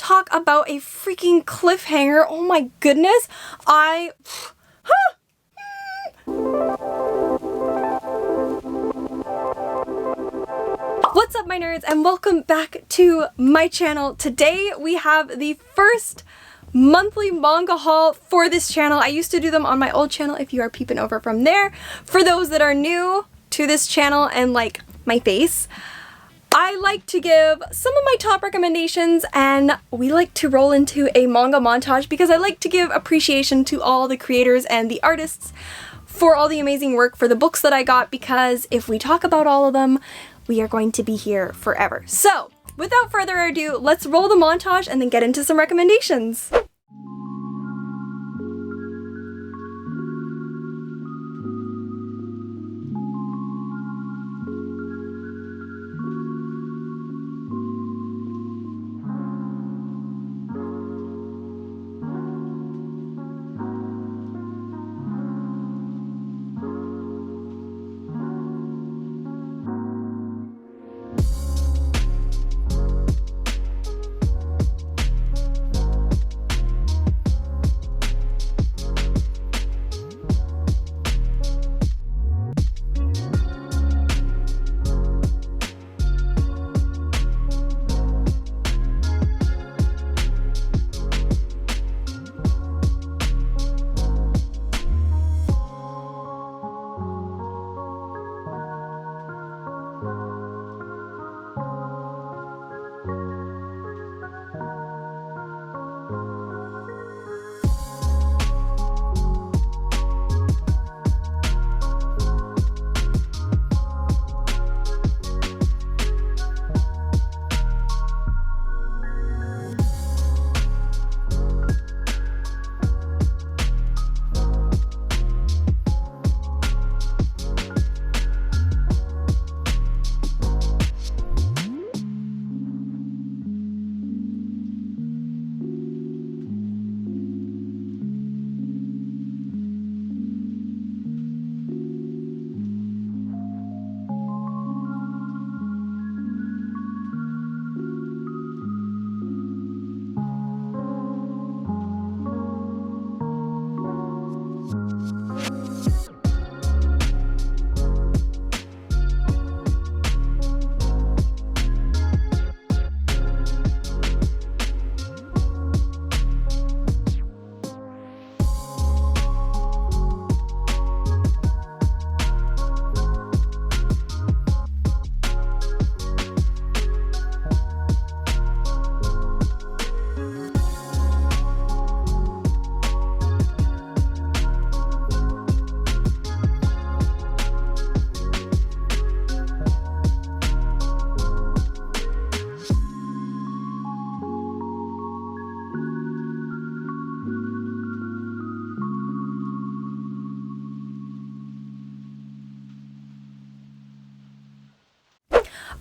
talk about a freaking cliffhanger. Oh my goodness. What's up, my nerds, and welcome back to my channel. Today we have the first monthly manga haul for this channel. I used to do them on my old channel if you are peeping over from there. For those that are new to this channel and like my face, I like to give some of my top recommendations, and we like to roll into a manga montage because I like to give appreciation to all the creators and the artists for all the amazing work for the books that I got, because if we talk about all of them, we are going to be here forever. So, without further ado, let's roll the montage and then get into some recommendations.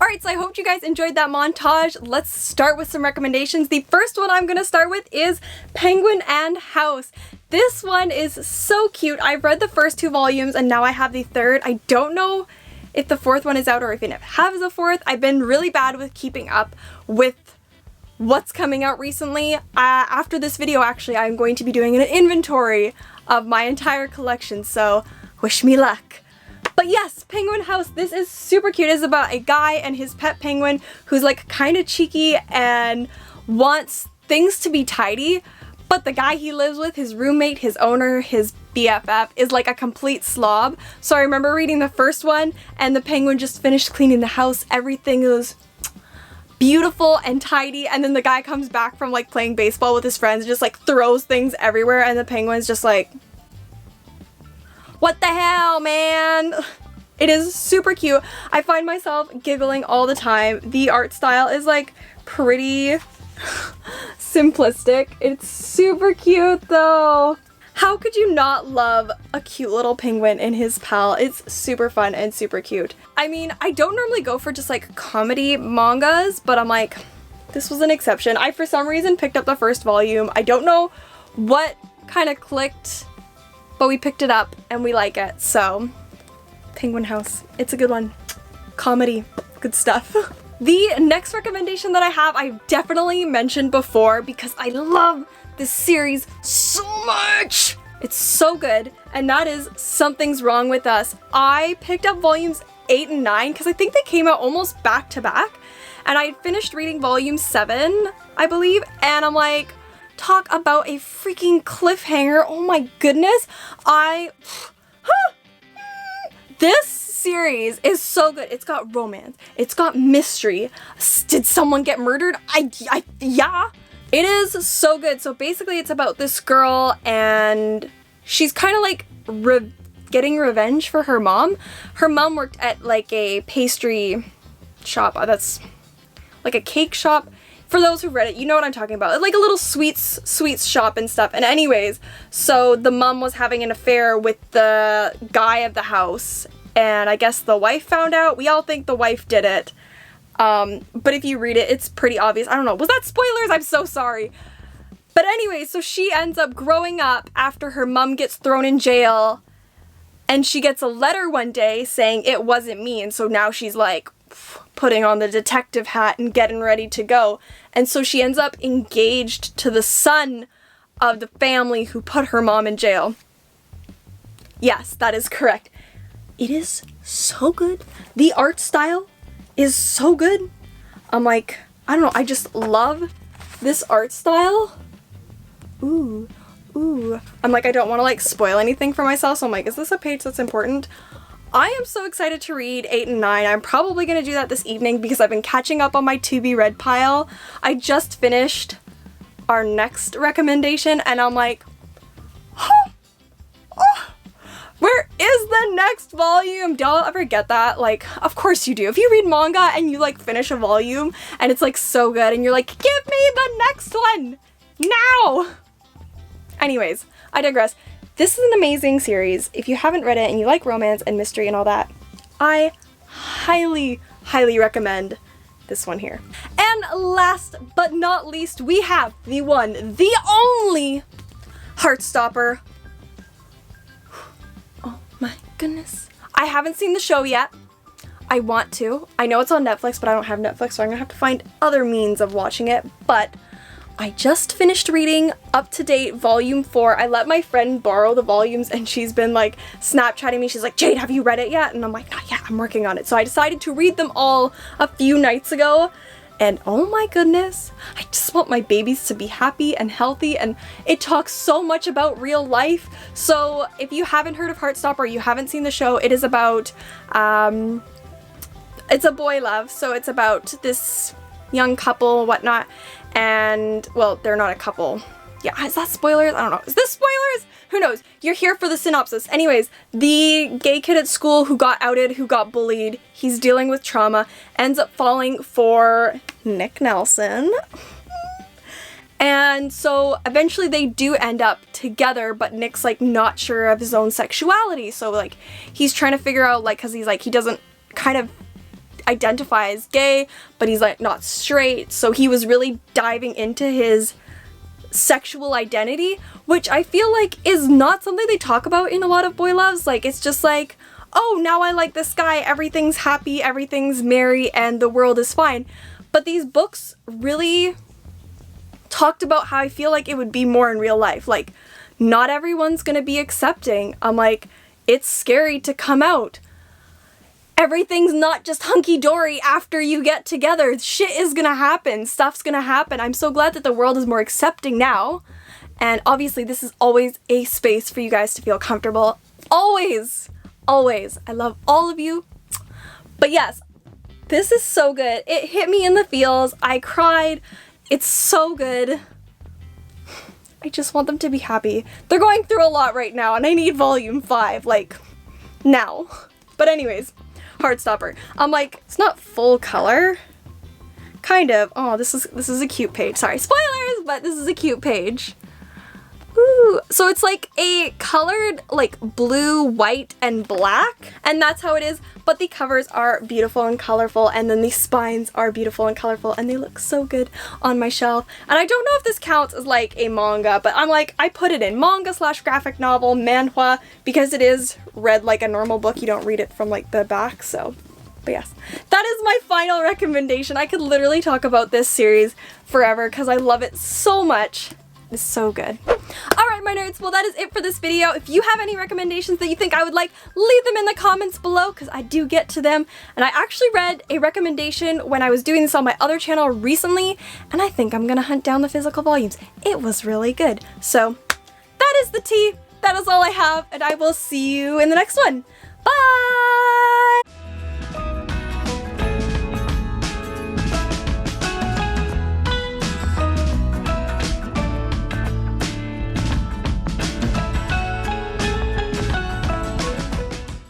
Alright, so I hope you guys enjoyed that montage. Let's start with some recommendations. The first one I'm going to start with is Penguin and House. This one is so cute. I've read the first 2 volumes and now I have the third. I don't know if the fourth one is out or if it has a fourth. I've been really bad with keeping up with what's coming out recently. After this video, actually, I'm going to be doing an inventory of my entire collection, so wish me luck. But yes, Penguin House, this is super cute. It's about a guy and his pet penguin who's like kind of cheeky and wants things to be tidy, but the guy he lives with, his roommate, his owner, his BFF, is like a complete slob. So I remember reading the first one and the penguin just finished cleaning the house. Everything was beautiful and tidy, and then the guy comes back from like playing baseball with his friends and just like throws things everywhere, and the penguin's just like, what the hell, man? It is super cute. I find myself giggling all the time. The art style is like pretty simplistic. It's super cute though. How could you not love a cute little penguin and his pal? It's super fun and super cute. I mean, I don't normally go for just like comedy mangas, but I'm like, this was an exception. I, for some reason, picked up the first volume. I don't know what kind of clicked, but we picked it up and we like it. So, Penguin House. It's a good one. Comedy. Good stuff. The next recommendation that I have, I've definitely mentioned before because I love this series so much. It's so good, and that is Something's Wrong with Us. I picked up volumes 8 and 9 because I think they came out almost back to back, and I finished reading volume 7, I believe, and I'm like, talk about a freaking cliffhanger. Oh my goodness. This series is so good. It's got romance. It's got mystery. Did someone get murdered? Yeah. It is so good. So basically it's about this girl and she's kind of like getting revenge for her mom. Her mom worked at like a pastry shop. That's like a cake shop. For those who've read it, you know what I'm talking about. Like a little sweets shop and stuff. And anyways, so the mom was having an affair with the guy of the house. And I guess the wife found out. We all think the wife did it. But if you read it, it's pretty obvious. I don't know. Was that spoilers? I'm so sorry. But anyway, so she ends up growing up after her mom gets thrown in jail. And she gets a letter one day saying it wasn't me. And so now she's like putting on the detective hat and getting ready to go. And so she ends up engaged to the son of the family who put her mom in jail. Yes, that is correct. It is so good. The art style is so good. I'm like, I don't know, I just love this art style. Ooh. I'm like, I don't want to like spoil anything for myself, so I'm like, is this a page that's important? I am so excited to read 8 and 9. I'm probably going to do that this evening because I've been catching up on my to be read pile. I just finished our next recommendation and I'm like, where is the next volume? Do y'all ever get that? Like, of course you do. If you read manga and you like finish a volume and it's like so good and you're like, give me the next one now. Anyways, I digress. This is an amazing series. If you haven't read it and you like romance and mystery and all that, I highly, highly recommend this one here. And last but not least, we have the one, the only Heartstopper. Oh my goodness. I haven't seen the show yet. I want to. I know it's on Netflix, but I don't have Netflix, so I'm gonna have to find other means of watching it, but I just finished reading Up to Date Volume 4. I let my friend borrow the volumes and she's been like Snapchatting me. She's like, Jade, have you read it yet? And I'm like, not yet, I'm working on it. So I decided to read them all a few nights ago. And oh my goodness, I just want my babies to be happy and healthy, and it talks so much about real life. So if you haven't heard of Heartstopper, you haven't seen the show, it is about, it's a boy love. So it's about this young couple, whatnot. And, well, they're not a couple. Yeah, is that spoilers? I don't know. Is this spoilers? Who knows? You're here for the synopsis. Anyways, the gay kid at school who got outed, who got bullied, he's dealing with trauma, ends up falling for Nick Nelson. And so eventually they do end up together, but Nick's like not sure of his own sexuality. So like he's trying to figure out, like, cause he's like, he doesn't kind of identify as gay, but he's like not straight, so he was really diving into his sexual identity, which I feel like is not something they talk about in a lot of boy loves. Like, it's just like, oh, now I like this guy, everything's happy, everything's merry, and the world is fine. But these books really talked about how I feel like it would be more in real life. Like, not everyone's gonna be accepting. I'm like, it's scary to come out. Everything's not just hunky-dory after you get together. Shit is gonna happen. Stuff's gonna happen. I'm so glad that the world is more accepting now. And obviously this is always a space for you guys to feel comfortable. Always. Always. I love all of you. But yes, this is so good. It hit me in the feels. I cried. It's so good. I just want them to be happy. They're going through a lot right now and I need volume 5, like, now. But anyways. Heartstopper. I'm like, it's not full color. Kind of. Oh, this is a cute page. Sorry, spoilers, but this is a cute page. Ooh. So it's like a colored like blue, white, and black, and that's how it is, but the covers are beautiful and colorful, and then the spines are beautiful and colorful, and they look so good on my shelf. And I don't know if this counts as like a manga, but I'm like, I put it in manga / graphic novel, manhwa, because it is read like a normal book. You don't read it from like the back, so. But yes, that is my final recommendation. I could literally talk about this series forever because I love it so much. It's so good. Alright, my nerds, well that is it for this video. If you have any recommendations that you think I would like, leave them in the comments below because I do get to them. And I actually read a recommendation when I was doing this on my other channel recently, and I think I'm gonna hunt down the physical volumes. It was really good. So that is the tea. That is all I have, and I will see you in the next one. Bye!